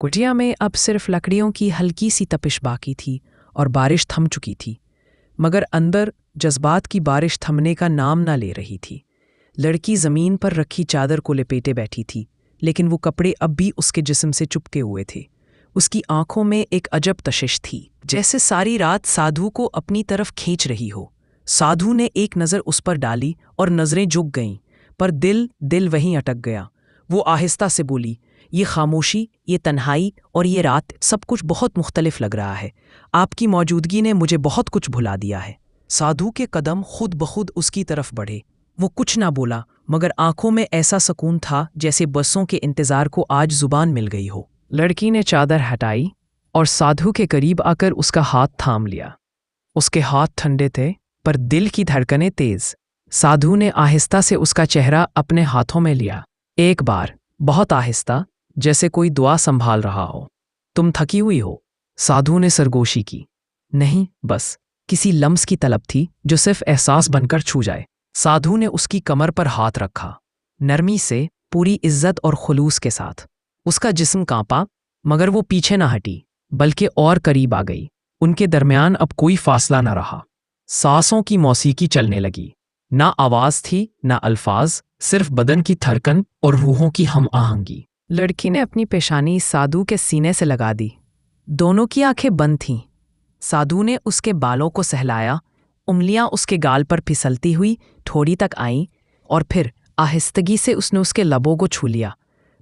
कुटिया में अब सिर्फ लकड़ियों की हल्की सी तपिश बाकी थी और बारिश थम चुकी थी, मगर अंदर जज्बात की बारिश थमने का नाम ना ले रही थी। लड़की ज़मीन पर रखी चादर को लपेटे बैठी थी, लेकिन वो कपड़े अब भी उसके जिस्म से चुपके हुए थे। उसकी आंखों में एक अजब तशिश थी, जैसे सारी रात साधु को अपनी तरफ खींच रही हो। साधु ने एक नज़र उस पर डाली और नज़रें झुक गईं, पर दिल वहीं अटक गया। वो आहिस्ता से बोली, ये खामोशी, ये तन्हाई और ये रात, सब कुछ बहुत मुख्तलिफ लग रहा है। आपकी मौजूदगी ने मुझे बहुत कुछ भुला दिया है। साधु के कदम खुद ब खुद उसकी तरफ बढ़े। वो कुछ ना बोला, मगर आंखों में ऐसा सुकून था जैसे बसों के इंतजार को आज जुबान मिल गई हो। लड़की ने चादर हटाई और साधु के करीब आकर उसका हाथ थाम लिया। उसके हाथ ठंडे थे, पर दिल की धड़कनें तेज। साधु ने आहिस्ता से उसका चेहरा अपने हाथों में लिया, एक बार, बहुत आहिस्ता, जैसे कोई दुआ संभाल रहा हो। तुम थकी हुई हो? साधु ने सरगोशी की। नहीं, बस किसी लम्स की तलब थी जो सिर्फ एहसास बनकर छू जाए। साधु ने उसकी कमर पर हाथ रखा, नरमी से, पूरी इज्जत और खुलूस के साथ। उसका जिस्म कांपा, मगर वो पीछे ना हटी, बल्कि और करीब आ गई। उनके दरमियान अब कोई फासला न रहा। सांसों की मौसीकी चलने लगी। ना आवाज थी, ना अल्फाज, सिर्फ बदन की धड़कन और रूहों की हम आहंगी। लड़की ने अपनी पेशानी साधु के सीने से लगा दी। दोनों की आंखें बंद थीं। साधु ने उसके बालों को सहलाया, उंगलियां उसके गाल पर फिसलती हुई ठोड़ी तक आईं, और फिर आहिस्तगी से उसने उसके लबों को छू लिया।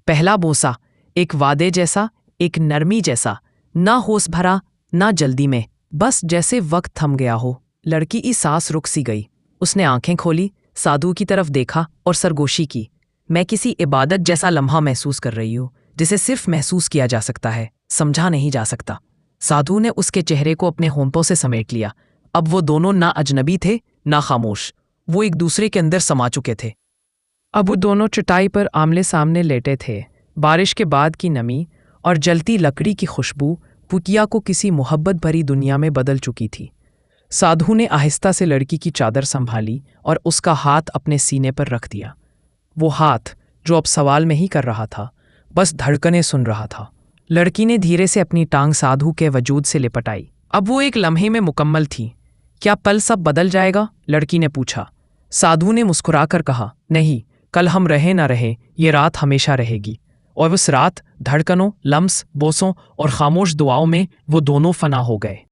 पहला बोसा, एक वादे जैसा, एक नरमी जैसा, ना होश भरा, ना जल्दी में, बस जैसे वक्त थम गया हो। लड़की की सांस रुक सी गई। उसने आंखें खोली, साधु की तरफ देखा और सरगोशी की। मैं किसी इबादत जैसा लम्हा महसूस कर रही हूँ, जिसे सिर्फ महसूस किया जा सकता है, समझा नहीं जा सकता। साधु ने उसके चेहरे को अपने होंठों से समेट लिया। अब वो दोनों ना अजनबी थे, ना खामोश। वो एक दूसरे के अंदर समा चुके थे। अब वो दोनों चटाई पर आमने सामने लेटे थे। बारिश के बाद की नमी और जलती लकड़ी की खुशबू कुटिया को किसी मोहब्बत भरी दुनिया में बदल चुकी थी। साधु ने आहिस्ता से लड़की की चादर संभाली और उसका हाथ अपने सीने पर रख दिया। वो हाथ जो अब सवाल नहीं कर रहा था, बस धड़कनें सुन रहा था। लड़की ने धीरे से अपनी टांग साधु के वजूद से लिपटाई। अब वो एक लम्हे में मुकम्मल थी। क्या पल सब बदल जाएगा? लड़की ने पूछा। साधु ने मुस्कुराकर कहा, नहीं, कल हम रहे ना रहे, ये रात हमेशा रहेगी। और उस रात धड़कनों, लम्स, बोसों और खामोश दुआओं में वो दोनों फना हो गए।